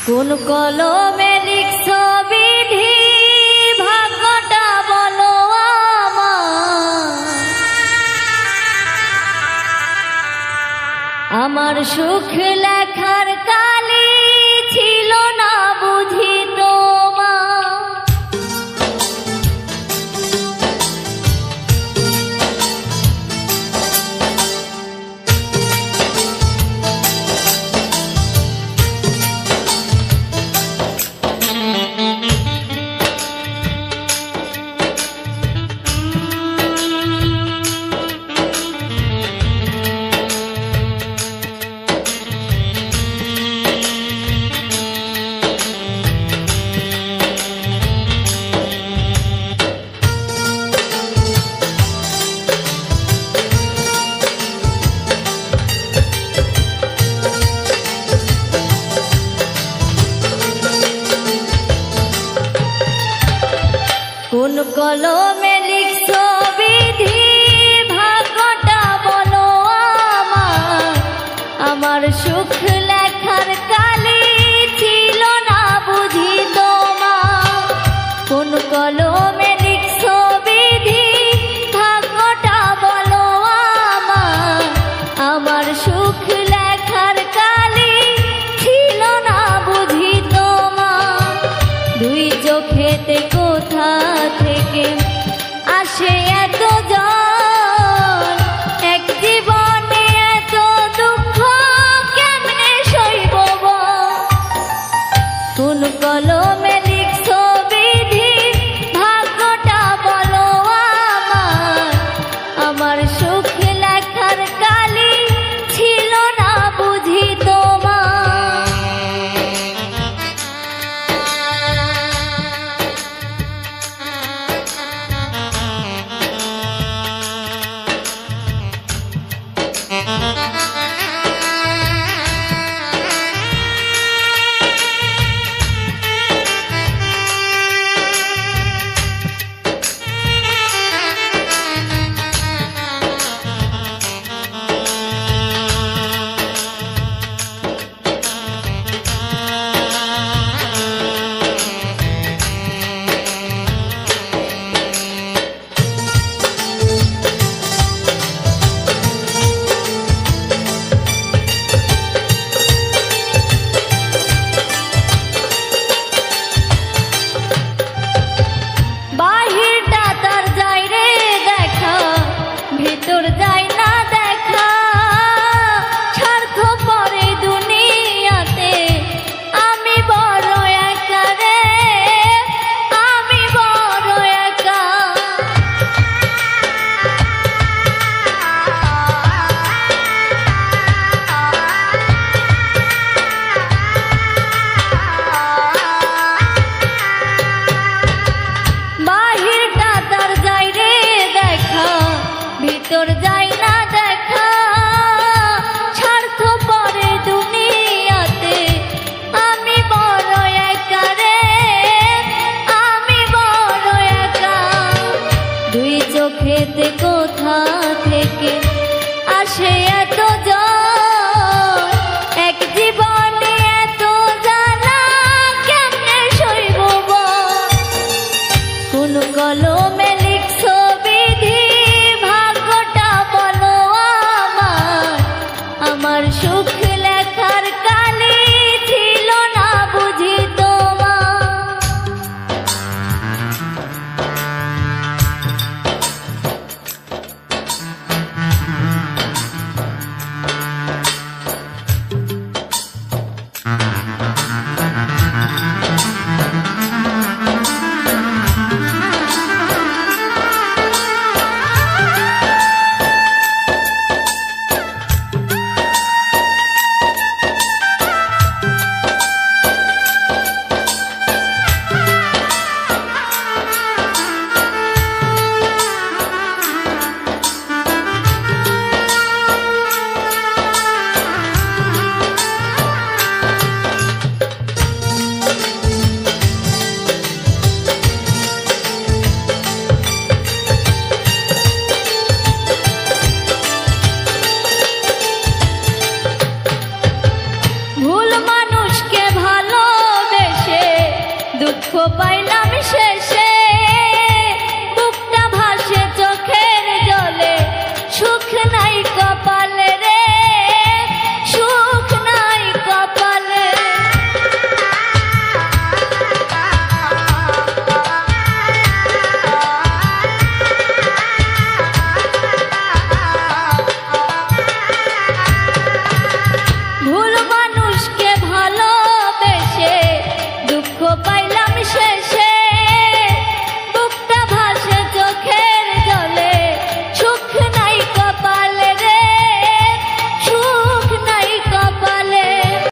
কোন কলমে লিখছ বিধি ভাগ্যটা বলো আমার সুখ লেখার কালি ছিল না বুঝি তোমার। কোন কলমে লিখছ বিধি ভাগ্যটা বলো আমার সুখ লেখার কালি ছিল না বুঝি তোমার। কোন কলমে লিখছ বিধি ভাগ্যটা বলো আমার সুখ লেখার কালি ছিল না বুঝি তোমার। দুই চোখেতে কোথা থেকে আসে এত জল, এক জীবনে এত দুঃখ কেমনে সইব বল। কোন কলমে লিখছ বিধি ভাগ্যটা বলো আমার সুখ লেখার কালি ছিল না বুঝি তোমার। পাইলাম শেষে, বুকটা ভাসে চোখের জলে, সুখ নাই কপালে রে, সুখ নাই কপালে। ভুল মানুষকে ভালোবেসে দুঃখ পাইলাম শেষে,